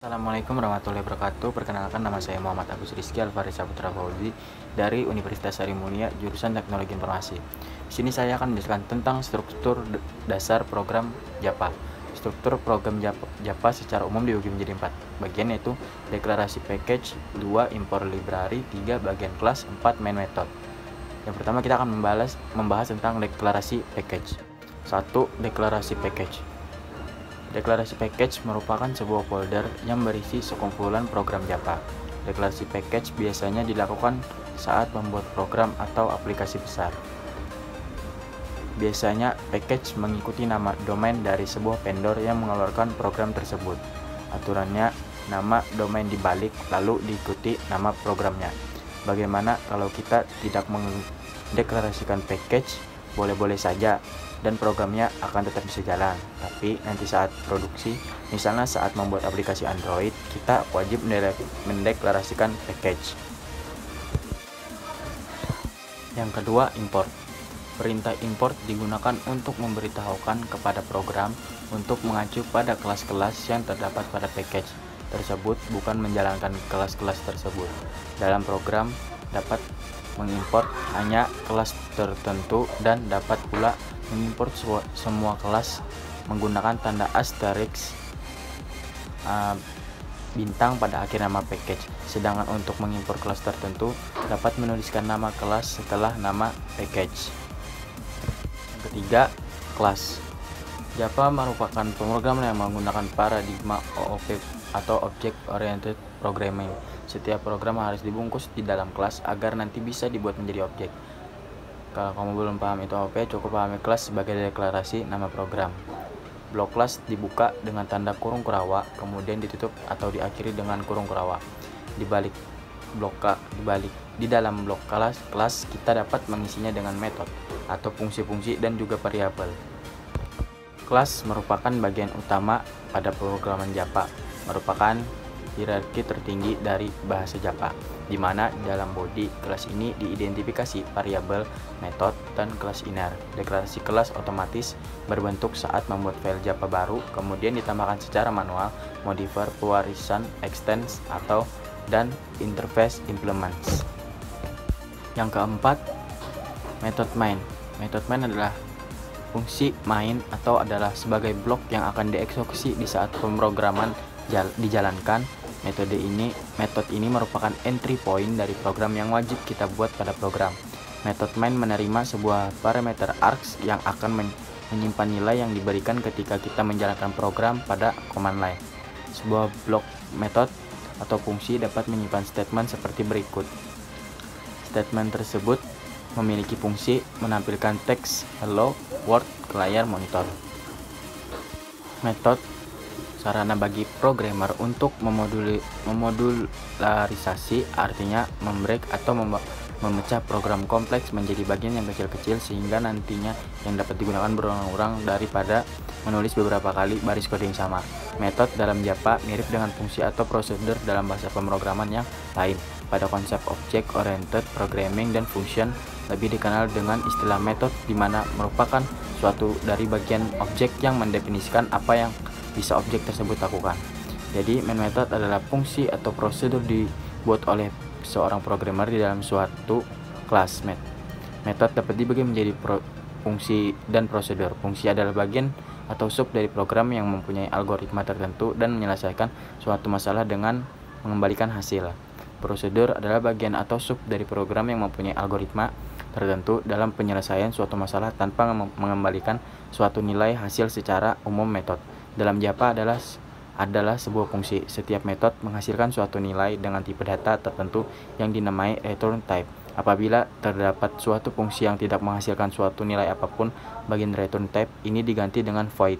Assalamualaikum warahmatullahi wabarakatuh. Perkenalkan, nama saya Muhammad Agus Rizky Alvari Saputra Fauzi dari Universitas Sarimulia, jurusan Teknologi Informasi. Di sini saya akan menjelaskan tentang struktur dasar program Java. Struktur program Java secara umum dibagi menjadi 4 bagian, yaitu deklarasi package, 2 import library, 3 bagian kelas, 4 main method. Yang pertama kita akan membahas tentang deklarasi package. 1. Deklarasi package. Deklarasi package merupakan sebuah folder yang berisi sekumpulan program Java. Deklarasi package biasanya dilakukan saat membuat program atau aplikasi besar. Biasanya package mengikuti nama domain dari sebuah vendor yang mengeluarkan program tersebut. Aturannya, nama domain dibalik lalu diikuti nama programnya. Bagaimana kalau kita tidak mendeklarasikan package? Boleh-boleh saja dan programnya akan tetap bisa jalan, tapi nanti saat produksi, misalnya saat membuat aplikasi Android, kita wajib mendeklarasikan package. Yang kedua, import. Perintah import digunakan untuk memberitahukan kepada program untuk mengacu pada kelas-kelas yang terdapat pada package tersebut, bukan menjalankan kelas-kelas tersebut. Dalam program dapat mengimport hanya kelas tertentu dan dapat pula mengimport semua kelas menggunakan tanda asterisk bintang pada akhir nama package. Sedangkan untuk mengimport kelas tertentu dapat menuliskan nama kelas setelah nama package. Yang ketiga, kelas. Java merupakan pemrograman yang menggunakan paradigma OOP atau Object Oriented Programming. Setiap program harus dibungkus di dalam kelas agar nanti bisa dibuat menjadi objek. Kalau kamu belum paham itu OOP, cukup pahami kelas sebagai deklarasi nama program. Blok kelas dibuka dengan tanda kurung kurawa, kemudian ditutup atau diakhiri dengan kurung kurawa. Di dalam blok kelas kita dapat mengisinya dengan metode atau fungsi-fungsi dan juga variabel. Kelas merupakan bagian utama pada pemrograman Java, merupakan hierarki tertinggi dari bahasa Java, di mana dalam body kelas ini diidentifikasi variabel, metode, dan kelas inner. Deklarasi kelas otomatis berbentuk saat membuat file Java baru, kemudian ditambahkan secara manual, modifier, pewarisan, extends, dan interface implements. Yang keempat, method main. Method main adalah fungsi main atau adalah sebagai blok yang akan dieksekusi di saat pemrograman dijalankan. Metode ini merupakan entry point dari program yang wajib kita buat pada program. Method main menerima sebuah parameter args yang akan menyimpan nilai yang diberikan ketika kita menjalankan program pada command line. Sebuah blok method atau fungsi dapat menyimpan statement seperti berikut. Statement tersebut memiliki fungsi menampilkan teks hello world ke layar monitor. Metode sarana bagi programmer untuk memodularisasi, artinya membreak atau memecah program kompleks menjadi bagian yang kecil-kecil sehingga nantinya yang dapat digunakan berulang-ulang daripada menulis beberapa kali baris kode yang sama. Metode dalam Java mirip dengan fungsi atau prosedur dalam bahasa pemrograman yang lain. Pada konsep Object Oriented Programming dan Function lebih dikenal dengan istilah metode, di mana merupakan suatu dari bagian objek yang mendefinisikan apa yang bisa objek tersebut lakukan. Jadi main method adalah fungsi atau prosedur dibuat oleh seorang programmer di dalam suatu kelas. Metode dapat dibagi menjadi fungsi dan prosedur. Fungsi adalah bagian atau sub dari program yang mempunyai algoritma tertentu dan menyelesaikan suatu masalah dengan mengembalikan hasil. Prosedur adalah bagian atau sub dari program yang mempunyai algoritma tertentu dalam penyelesaian suatu masalah tanpa mengembalikan suatu nilai hasil. Secara umum metode dalam Java adalah sebuah fungsi. Setiap metode menghasilkan suatu nilai dengan tipe data tertentu yang dinamai return type. Apabila terdapat suatu fungsi yang tidak menghasilkan suatu nilai apapun, bagian return type ini diganti dengan void.